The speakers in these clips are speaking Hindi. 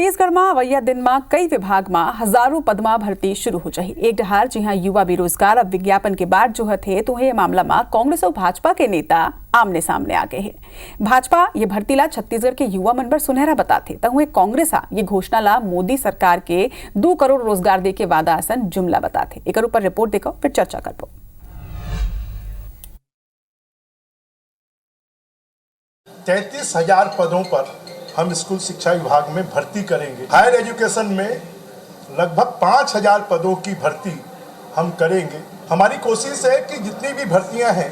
छत्तीसगढ़ में अवैया दिन में कई विभाग में हजारों पद में भर्ती शुरू हो जाही। एक डहार जिहां युवा बेरोजगार अब विज्ञापन के बाद जो थे तो ये मामला में कांग्रेस और भाजपा के नेता आमने सामने आ गए हैं। भाजपा ये भर्ती ला छत्तीसगढ़ के युवा मन पर सुनहरा बताते तो कांग्रेस ये घोषणा ला मोदी सरकार के 2 करोड़ रोजगार दे के वादा आसन जुमला बताते। एक ऊपर रिपोर्ट देखो फिर चर्चा कर पो। 33,000 पदों पर हम स्कूल शिक्षा विभाग में भर्ती करेंगे। हायर एजुकेशन में लगभग 5,000 पदों की भर्ती हम करेंगे। हमारी कोशिश है कि जितनी भी भर्तियां हैं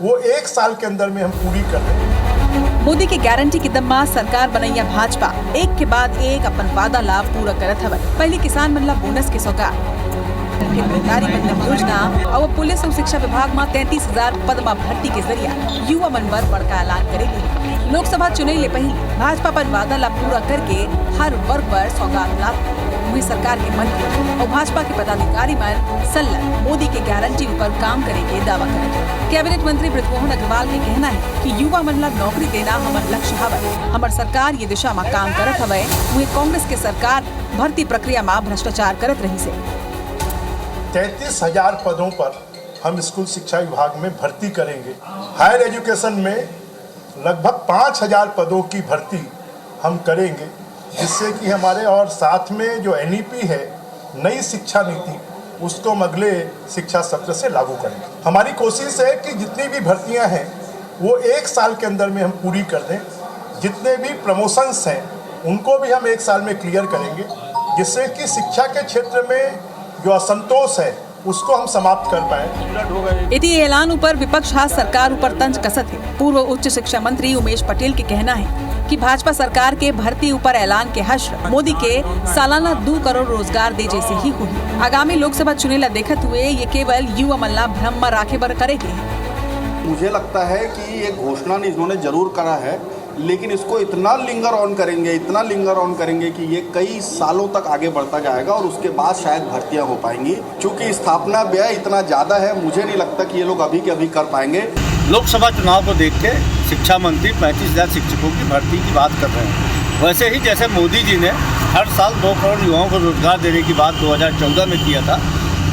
वो 1 साल के अंदर में हम पूरी कर दें। मोदी की गारंटी की दम में सरकार बनैया भाजपा एक के बाद एक अपन वादा लाभ पूरा करत हवे। पहले किसान मन ला बोनस के सौगात, सरकारी बंधन योजना और पुलिस और शिक्षा विभाग में 33,000 पद में भर्ती के जरिए युवा मन पर बड़का ऐलान करेगी। लोकसभा चुनाव ले पहले भाजपा पर वादा ला पूरा करके हर वर्ग पर सौगात ला हुई सरकार के मंत्री और भाजपा के पदाधिकारी मन सल्लम मोदी के गारंटी पर काम करेंगे दावा करेंगे। कैबिनेट मंत्री बृजमोहन अग्रवाल के कहना है कि युवा मन ला नौकरी देना हमार लक्ष्य हवे। हमार सरकार ये दिशा में काम करत हवे। वही कांग्रेस के सरकार भर्ती प्रक्रिया में भ्रष्टाचार करत रही से। 33,000 पदों पर हम स्कूल शिक्षा विभाग में भर्ती करेंगे। हायर एजुकेशन में लगभग 5,000 पदों की भर्ती हम करेंगे, जिससे कि हमारे और साथ में जो NEP है नई शिक्षा नीति उसको हम अगले शिक्षा सत्र से लागू करेंगे। हमारी कोशिश है कि जितनी भी भर्तियां हैं वो 1 साल के अंदर में हम पूरी कर दें। जितने भी प्रमोशंस हैं उनको भी हम 1 साल में क्लियर करेंगे, जिससे कि शिक्षा के क्षेत्र में जो असंतोष है उसको हम समाप्त कर पाए। इति ऐलान ऊपर विपक्ष हाथ सरकार ऊपर तंज कसत है। पूर्व उच्च शिक्षा मंत्री उमेश पटेल के कहना है कि भाजपा सरकार के भर्ती ऊपर ऐलान के हश्र मोदी के सालाना 2 करोड़ रोजगार दे जैसे ही हुई। आगामी लोकसभा चुनाव ला देखते हुए ये केवल युवा मन ला भ्रम में राखे बर करेगी। मुझे लगता है कि ये घोषणा इन्होंने जरूर करा है, लेकिन इसको इतना लिंगर ऑन करेंगे कि ये कई सालों तक आगे बढ़ता जाएगा और उसके बाद शायद भर्तियां हो पाएंगी। क्योंकि स्थापना व्यय इतना ज़्यादा है, मुझे नहीं लगता कि ये लोग अभी के अभी कर पाएंगे। लोकसभा चुनाव को देख के शिक्षा मंत्री 35,000 शिक्षकों की भर्ती की बात कर रहे हैं। वैसे ही जैसे मोदी जी ने हर साल 2 करोड़ युवाओं को रोजगार देने की बात 2014 में किया था,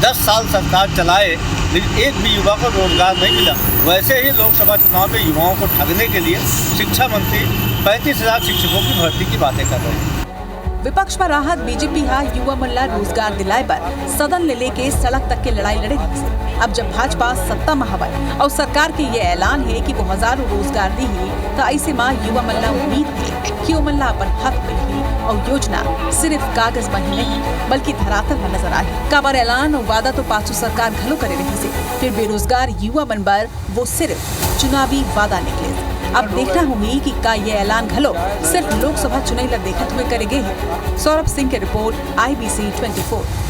10 साल सरकार चलाए लेकिन एक भी युवा को रोजगार नहीं मिला। वैसे ही लोकसभा चुनाव में युवाओं को ठगने के लिए शिक्षा मंत्री 35,000 शिक्षकों की भर्ती की बातें कर रहे हैं। विपक्ष पर राहत बीजेपी युवा मन ला रोजगार दिलाए पर सदन ले लेके सड़क तक के लड़ाई लड़े। अब जब भाजपा सत्ता में हवा और सरकार के ये ऐलान है कि वो हजारों रोजगार दी तो ऐसे में युवा मन ला उम्मीद थी कि वो मन ला अपन हक मिली और योजना सिर्फ कागज में ही नहीं बल्कि धरातल में नजर आई। काबर ऐलान और वादा तो पाछू सरकार घलो करे रही से, फिर बेरोजगार युवा मन पर वो सिर्फ चुनावी वादा निकले। अब देखना होगी कि का ये ऐलान घलो सिर्फ लोकसभा चुनाव ला देखते हुए करेंगे। सौरभ सिंह की रिपोर्ट, IBC 24।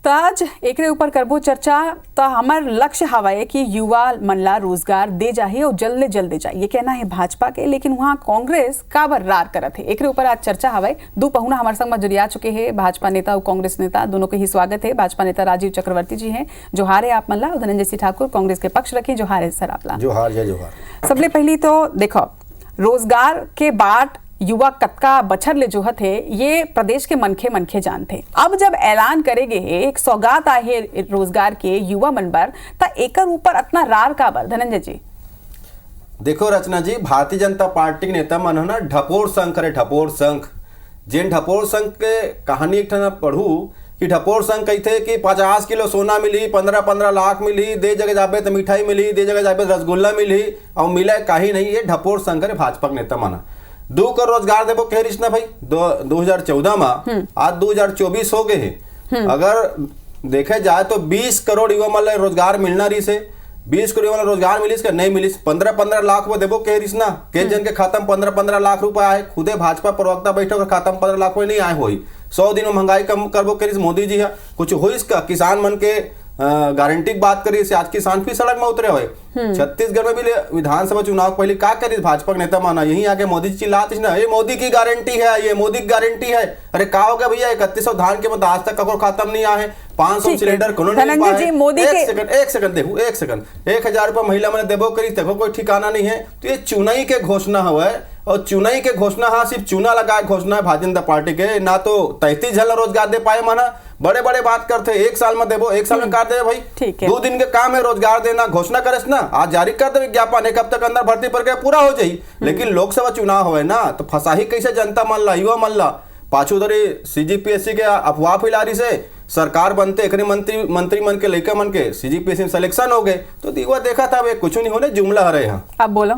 ताज एक ऊपर करबो चर्चा तो हमार लक्ष्य हवाए कि युवा मन ला रोजगार दे जाए और जल्द जल्द दे जाए, ये कहना है भाजपा के। लेकिन वहाँ कांग्रेस काबर रार करत है, एक ऊपर आज चर्चा हवाए। 2 पहुना हमारे संग में जुड़िया चुके हैं, भाजपा नेता और कांग्रेस नेता दोनों के ही स्वागत है। भाजपा नेता राजीव चक्रवर्ती जी हैं, जोहार है आप मन ला। और धनंजय सिंह ठाकुर कांग्रेस के पक्ष रखे, जोहार है सर आप ला। जोहार जय जोहार। सबले पहली तो देखो रोजगार के बाट युवा कतका बछर ले जोहत है ये प्रदेश के मनखे जानते। अब जब ऐलान करेगे एक सौगात आहे रोजगार के युवा मन पर ता एकर ऊपर इतना रार काबर धनंजय जी? देखो रचना जी, भारतीय जनता पार्टी के नेता मन ना ढपोर संघ करे, ढपोर संघ। जिन ढपोर संघ के कहानी एक ठन पढ़ू कि ढपोर संघ कहते कि 50 किलो सोना मिली, 15-15 लाख मिली, दे जगह जाबे तो मिठाई मिली, दे जगह जाबे रसगुल्ला मिली और मिले कहीं नहीं। ये ढपोर संघ करे भाजपा के नेता माना 2 करोड़ रोजगार देवो कह रही ना भाई 2014 में, आज 2024 हो गए हैं। अगर देखे जाए तो 20 करोड़ युवा मन रोजगार मिलना रही से, 20 करोड़ युवा रोजगार मिलिस नहीं मिलिस। 15-15 लाख वो देवो कह रही ना, के जन के खाता में 15-15 लाख रुपए आए। खुदे भाजपा प्रवक्ता बैठो खाता में 15 लाख रुपए नहीं आए। हो 100 दिन में महंगाई कम करबो कह रही मोदी जी है, कुछ हो इसका किसान मन के गारंटी की बात करी से आज किसान भी सड़क में उतरे हुए। छत्तीसगढ़ में भी विधानसभा चुनाव पहले क्या करी भाजपा के नेता माना, यही आगे मोदी जी चिल्लाते ना, ये मोदी की गारंटी है, ये मोदी की गारंटी है। अरे क्या हो गया भैया, 3100 धान के मत आज तक कभी खत्म नहीं आए, 500 सिलेंडर कोनो नहीं पाए। एक सेकंड देखो, 1000 रुपया महिला मैंने देबो करी, देखो कोई ठिकाना नहीं है। तो ये चुनाई के घोषणा हुआ है, और चुनाई के घोषणा, हाँ सिर्फ चुना लगाए घोषणा है भारतीय जनता पार्टी के, ना तो 33 झन रोजगार दे पाए माना। बड़े बड़े बात करते 1 साल में देबो, 1 साल में कर दे भाई, 2 दिन के काम है रोजगार देना, घोषणा करे ना, आज जारी कर दे विज्ञापन, 1 हफ्ते के अंदर भर्ती प्रक्रिया पूरा हो जाई। लेकिन लोकसभा चुनाव हुए ना, तो फंसाही कैसे जनता मन ला, युवा मन ला, पाछू उधर CGPSC के अफवाह फैलारी से सरकार बनते एक मंत्री मन के लड़का मन के CGPSC में सिलेक्शन हो गए, तो दीवा देखा था वे कुछ नहीं होने, जुमला हरे यहाँ। अब बोलो,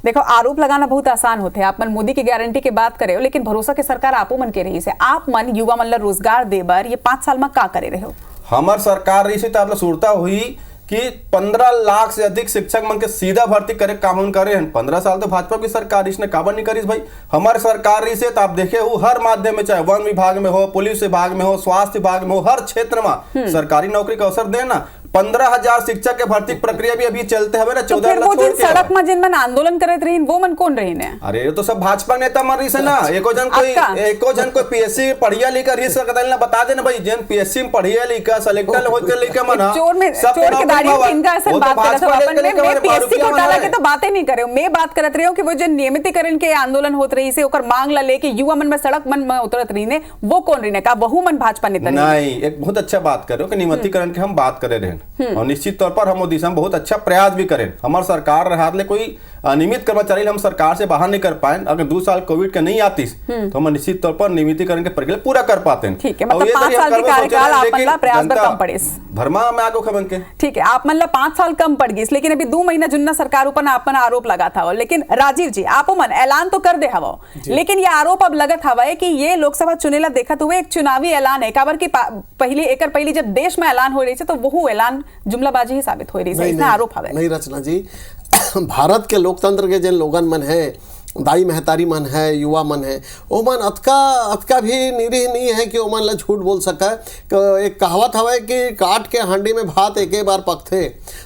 देखो आरोप लगाना बहुत आसान होते हैं। आप मन मोदी की गारंटी की बात करे हो, लेकिन भरोसा के सरकार आपो मन के रही से, आप मन युवा मन ला रोजगार देबर ये 5 साल में का करे रहे हो? हमार सरकार रही से तो आप सूरता हुई कि 15 लाख से अधिक शिक्षक मन के सीधा भर्ती करे काम करे हैं। 15 साल तो भाजपा की सरकार, इसने काबर नहीं करी भाई। हमारे सरकार रही से तो आप देखे हो हर माध्यम में, चाहे वन विभाग में हो, पुलिस विभाग में हो, स्वास्थ्य विभाग में हो, हर क्षेत्र में सरकारी नौकरी का अवसर देना। 15,000 शिक्षक के भर्ती प्रक्रिया भी अभी चलते हैं ना, 14 लाख छोड़ के सड़क में जिन मन आंदोलन करत रही वो मन कौन रही ने? अरे ये तो सब भाजपा नेता मर रही से ना। एको जन कोई PSC पढ़िया लिखा रही सकता ना, बता देना भाई, जन PSC में पढ़िया लिखा सेलेक्टर होके लिखा मना चोर के दाढ़ी में इनका ऐसा बात करत हो अपन में। मैं PSC घोटाला की तो बातें नहीं करे, मैं बात करत रही हूं कि वो जो नियमितीकरण के आंदोलन होत रही से ओकर मांग ला लेके युवा मन में सड़क मन में उतरत रही ने, वो कौन रही ने? का वहु मन भाजपा नेता नहीं? एक बहुत अच्छा बात कर रहे हो कि नियमितीकरण के हम बात करे रहे, और निश्चित तौर पर हम दिशा में बहुत अच्छा प्रयास भी करें। हमारे सरकार रहा कोई अनियमित कर्मचारी हम सरकार से बाहर नहीं कर पाए, अगर 2 साल कोविड के नहीं आती तो हम निश्चित तौर पर नियमितीकरण के प्रक्रिया पूरा कर पाते हैं। ठीक है, मतलब 5 साल की कार्यकाल आप मन ला प्रयास बर कम पड़े भरमा में आगो खबन के। ठीक है, आप मन ला 5 साल कम पड़ गई, लेकिन अभी 2 महीना जुन्ना सरकार ऊपर आपन आरोप लगा था। लेकिन राजीव जी, आपो मन ऐलान तो कर दे हवा, लेकिन ये आरोप अब लगत हवा है कि ये लोकसभा चुनेला देखत हुए एक चुनावी ऐलान है, काबर की पहली जब देश में ऐलान हो रही है तो वो ऐलान जुमलाबाजी ही साबित हो रही है, इसमें आरोप हवे। नहीं रचना जी, भारत के लोकतंत्र के जिन लोगन मन है, दाई महतारी मन है, युवा मन है, वो मन अतका भी निरीह नहीं है कि वो मन ला झूठ बोल सका। एक कहावत हवे कि काट के हांडी में भात एक बार पकथे।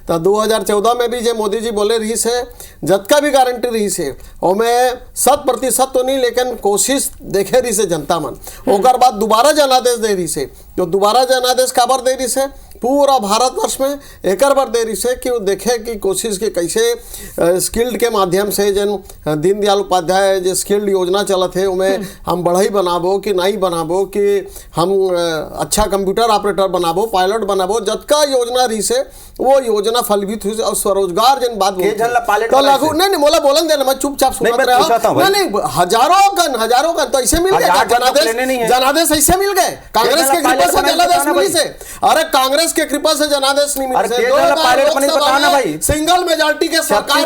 तो 2014 में भी जो मोदी जी बोले रही से, जतका भी गारंटी रही से ओमें 100% तो नहीं, लेकिन कोशिश देखे रही से जनता मन। ओकर बाद दोबारा जनादेश दे रही से, तो दोबारा जनादेश काबर दे रही से पूरा भारतवर्ष में एक बार दे रही से कि वो देखे कि कोशिश के कैसे स्किल्ड के माध्यम से जन दीनदयाल उपाध्याय जो स्किल्ड योजना चलत है उमें हम बढ़ई बनाबो कि नहीं बनाबो, कि हम अच्छा कंप्यूटर ऑपरेटर बनाबो, पायलट बनाबो, जतका योजना रही से वो योजना फलवित हुई और स्वरोजगार जन बात तो लागू नहीं मोला बोलन देना, मैं चुपचाप सुनत रहा। नहीं हजारों कन तो ऐसे मिल गए जनादेश ऐसे मिल गए, कांग्रेस के कृपा से जनादेश मिली से। अरे कांग्रेस के कृपा से जनादेश नहीं मिले, सिंगल मेजॉरिटी के सरकार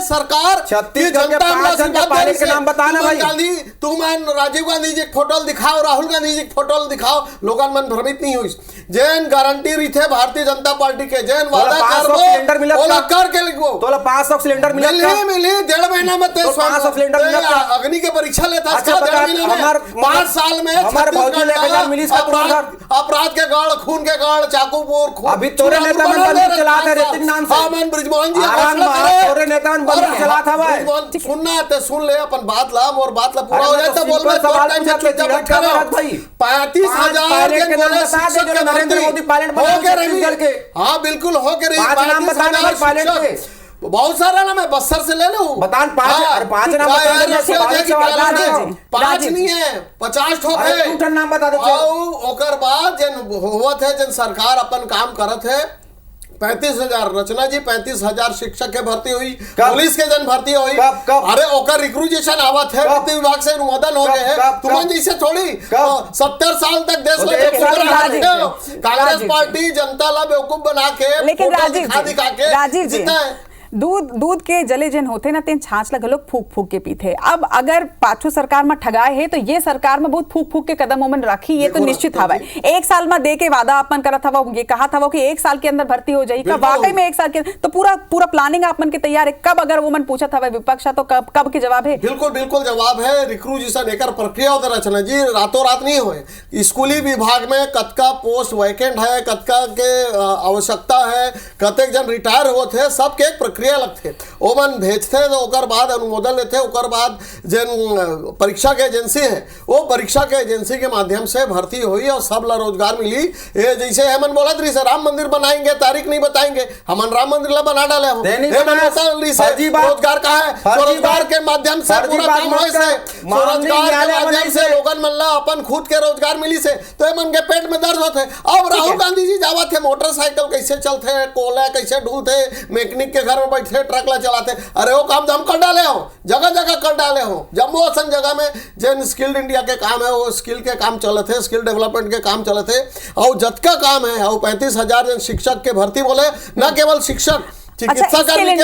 सरकार गांधी, तुम राजीव गांधी जी फोटो दिखाओ, राहुल गांधी जी फोटो दिखाओ, लोगन मन भ्रमित नहीं हुई। जैन गारंटी रही थे भारतीय जनता पार्टी के, जैन वादा करके लिखो तो 500 सिलेंडर मिले, 1.5 महीना में 500 सिलेंडर अग्नि के परीक्षा लेता, 5 साल में अपराध के गढ़, खून के गढ़, चाकू बोर, अभी तोरे नेता मन बंदूक चलाते रहते नाम से। हां ब्रिजमोहन जी तोरे नेता मन बंदूक चलाता है, सुनना ते सुन ले, अपन बात ला और बात ला पूरा हो जाए तो बोल मैं सवाल टाइम से चुपचाप भाई 35,000 के नरेंद्र मोदी पायलट बना के। हाँ बिल्कुल हो के रही, 5 नाम बताना भाई पायलट के, बहुत सारा ना, मैं बस्तर से ले लूं बतान 5 नाम पांच नहीं है 50 ठोक है, नाम बता दो। ओकर बाद जन होवत है, जन सरकार अपन काम करत है, 35,000 रचना जी, 35,000 शिक्षक के भर्ती हुई, पुलिस के जन भर्ती हुई। अरे ओकर रिक्रूजेशन आवत है, वित्त विभाग से अनुमोदन हो गए हैं। तुम जैसे थोड़ी 70 साल तक देश में कांग्रेस पार्टी जनता ला बेवकूफ बना के दिखा के राजीव जी दूध के जले जन होते ना तेन छाछ लग लोग फूक फूक के पीते। अब अगर पाछू सरकार में ठगाए है तो ये सरकार में बहुत फूक फूक के कदम उमन रखी, ये तो निश्चित हवा। एक साल में दे के वादा अपन करत हवा, ये कहा था कि एक साल के अंदर भर्ती हो जाएगी, वाकई में एक साल के तो पूरा प्लानिंग आपन के तैयार है। कब अगर वो मन पूछा था विपक्ष तो कब के जवाब है? बिल्कुल जवाब है। रिक्रू जैसा लेकर प्रक्रिया होता रचना जी रातों रात नहीं हुए। स्कूली विभाग में कतका पोस्ट वैकेंट है, कतका के आवश्यकता है, कतेक जन रिटायर होते हैं, सबके एक प्रक्रिया लगते। वो मन भेजते तो ओकर बाद अनुमोदन लेते, ओकर बाद जन परीक्षा के एजेंसी है वो परीक्षा के एजेंसी के माध्यम से भर्ती हुई और सब ला रोजगार मिली। ये जैसे हेमन बोला रही से राम मंदिर बनाएंगे, तारीख नहीं बताएंगे, हमन राम मंदिर ला बना डाले हो। रोजगार कहाँ है? रोजगार के माध्यम से पूरा काम होए से, रोजगार के माध्यम से लोगन मन ला अपन खुद के रोजगार मिली से, तो ये मन के पेट में दर्द होते। अब राहुल गांधी जी जावत थे, मोटरसाइकिल कैसे चलते, कोला कैसे ढूलते, मैकेनिक के घर में बैठे ट्रक ला चलाते। अरे वो काम हम कर डाले हो, जगह जगह कर डाले हो। जम्मू असन जगह में जन स्किल्ड इंडिया के काम है वो स्किल के काम चले थे, स्किल डेवलपमेंट के काम चले थे। और जतका काम है और 35,000 जन शिक्षक के भर्ती बोले, न केवल शिक्षक, चिकित्सा कर्मी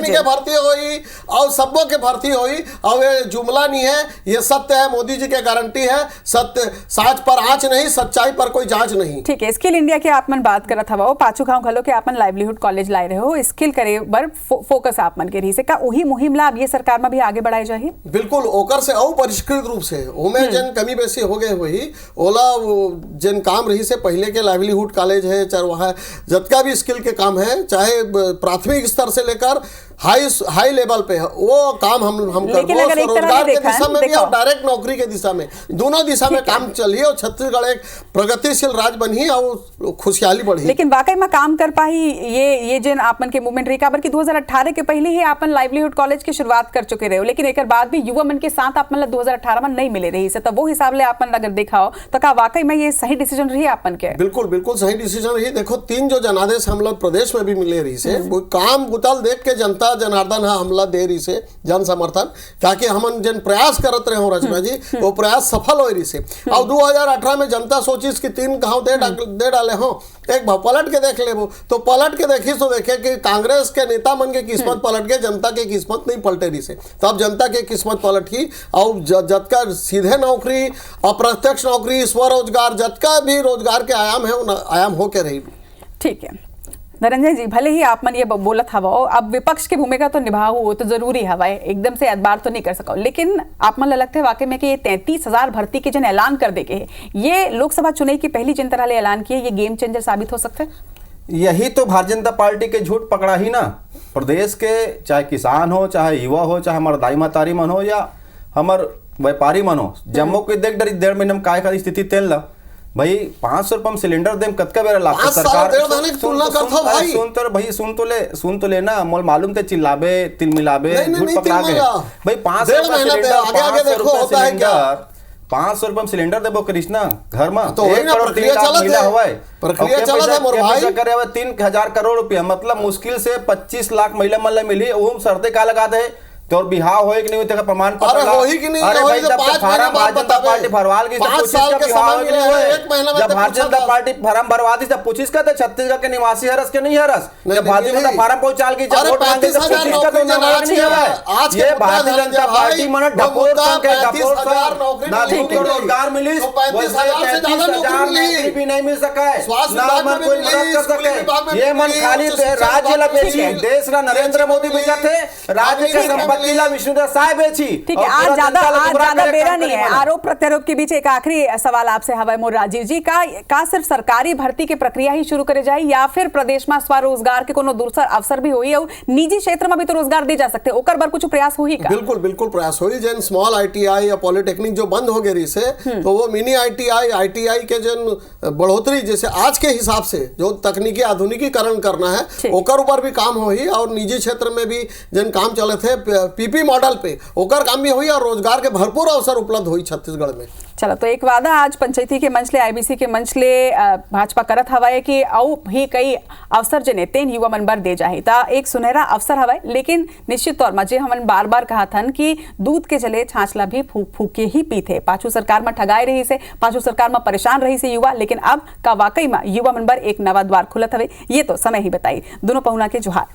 के भर्ती हुई और सबों के भर्ती हुई। और ये जुमला नहीं है, ये सत्य है, मोदी जी के गारंटी है। सत्य साच पर आंच नहीं, सच्चाई पर कोई जांच नहीं। ठीक है, स्किल इंडिया के आपमन बात करत हवा, पाछू गांव घलो के आपन लाइवलीहुड कॉलेज लाए रहे हो, स्किल करे बर फोकस आपमन के रही से का वही मुहिम ला अब ये सरकार में भी आगे बढ़ाई जाए। बिल्कुल ओकर से और परिष्कृत रूप से ओमे जन कमी बेसी हो गए वही ओला जन काम रही से पहले के लाइवलीहुड कॉलेज है, चाहे वहाँ जतका भी स्किल के काम है, चाहे प्राथमिक स्तर से लेकर हाई लेवल पे वो काम हम करते हैं। रोजगार के दिशा में भी और डायरेक्ट नौकरी के दिशा में, दोनों दिशा में काम चलिए और छत्तीसगढ़ एक प्रगतिशील राज्य बनी और खुशहाली बढ़ी। लेकिन वाकई में काम कर पाई ये जन आपन के मूवमेंट रही काबर कि 2018 के पहले ही आपन लाइवलीहुड कॉलेज की शुरुआत कर चुके रहे हो, लेकिन एक बाद भी युवा मन के साथ आपन 2018 में नहीं मिले रही से, तब वो हिसाब ले आपन अगर देखा हो तो का वाकई में ये सही डिसीजन रही आपन के? बिल्कुल सही डिसीजन रही। देखो 3 जो जनादेश हम लोग प्रदेश में भी मिले रही से, वो काम गुतल देख के जनता जनार्दन हमला दे रही से जन समर्थन, ताकि हम जन प्रयास करत रहे हो रचना जी, वो प्रयास सफल हो रही से। और 2018 में जनता सोची कि 3 गांव दे डाले हो, एक भाव पलट के देख ले वो, तो पलट के देखी तो देखे कि कांग्रेस के नेता मन के किस्मत पलट गए, जनता के किस्मत नहीं पलटे रही से। तब जनता के किस्मत पलटी और जतका सीधे नौकरी, अप्रत्यक्ष नौकरी, स्वरोजगार, जतका भी रोजगार के आयाम है उन आयाम हो के रही। ठीक है नरेंद्र जी, भले ही आप मन ये बोलत हवा, अब विपक्ष की भूमिका तो निभाओ, वो तो जरूरी हवा है, एकदम से एतबार तो नहीं कर सको, लेकिन आप मन लगता है वाकई में कि ये 33,000 भर्ती के जन ऐलान कर दे के ये लोकसभा चुनाव की पहली जिन तरह ऐलान किए, ये गेम चेंजर साबित हो सकते हैं? यही तो भारतीय जनता पार्टी के झूठ पकड़ा ही ना। प्रदेश के चाहे किसान हो, चाहे युवा हो, चाहे हमारा दाई महतारी मन हो या हमार व्यापारी मन हो, जम्मू के देख 1.5 महीने में काय का स्थिति तेल ला भाई 500 रुपये सिलेंडर देम कतका बेरा लागत सरकार सुन तो ले ना मोल मालूम थे चिल्लाबे तिल मिलाबे झूठ पकड़ा गए भाई 500 सिलेंडर 500 रुपये सिलेंडर देबो कृष्णा घर में तो 1 करोड़ 3 लाख महिला हवाए प्रक्रिया चला था मोर भाई करे 3,000 करोड़ रुपया मतलब मुश्किल से 25 लाख महिला मन मिली वो शर्तें का लगा दे तो बिहाव होए कि नहीं होते का प्रमाण पत्र अरे होई कि नहीं अरे भाई जब फार्म जनता पार्टी भरवाल की 5 साल के समय मिले है 1 महीना में जब भारतीय जनता पार्टी फार्म भरवा दी तब पूछिस का छत्तीसगढ़ के निवासी हरस के नहीं हरस जब भारतीय जनता फार्म पहुंचाल की जब वोट मांगे तब पूछिस का तो नहीं है आज ये भारतीय जनता पार्टी मन ढपोर संघ के ढपोर संघ ना तो रोजगार मिली 35,000 से ज्यादा नौकरी भी नहीं मिल सका है ना मन कोई मदद कर सके ये मन खाली राज्य ला बेची देश रा नरेंद्र मोदी बेचा थे राज्य के ठीक है, आज ज्यादा बेरा नहीं है। आरोप प्रत्यारोप के बीच एक आखिरी सवाल आपसे हवा मोर राजीव जी का सिर्फ सरकारी भर्ती की प्रक्रिया ही शुरू करे जाए या फिर प्रदेश में स्वरोजगार के कोनो दूसरा अवसर भी होई और निजी क्षेत्र में भी तो रोजगार दे जा सकते ओकर बर कुछ प्रयास होई का? बिल्कुल प्रयास होई। जन स्मॉल ITI या पॉलिटेक्निक जो बंद हो गई से तो वो मिनी ITI के जन बढ़ोतरी जैसे आज के हिसाब से जो तकनीकी आधुनिकीकरण करना है ओकर ऊपर भी काम होई और निजी क्षेत्र में भी जन काम चले थे पीपी मॉडल पे ओकर काम भी हुई और रोजगार के भरपूर अवसर उपलब्ध हुई छत्तीसगढ़ में। चलो तो एक वादा आज पंचायती के मंच ले IBC के मंच ले भाजपा करत हवाए कि औ भी कई अवसर जने तेन युवा मन बर दे जाही ता एक सुनहरा अवसर हवाए, लेकिन निश्चित तौर में जे हमन बार कहा थन कि दूध के जले छाछला भी फूक फूक के ही पीथे। पाछू सरकार में ठगाए रही से, पाछू सरकार में परेशान रही से युवा, लेकिन अब का वाकई में युवा मन बर एक नवा द्वार खुलत हवे, ये तो समय ही बताई। दोनों पहुना के जोहार।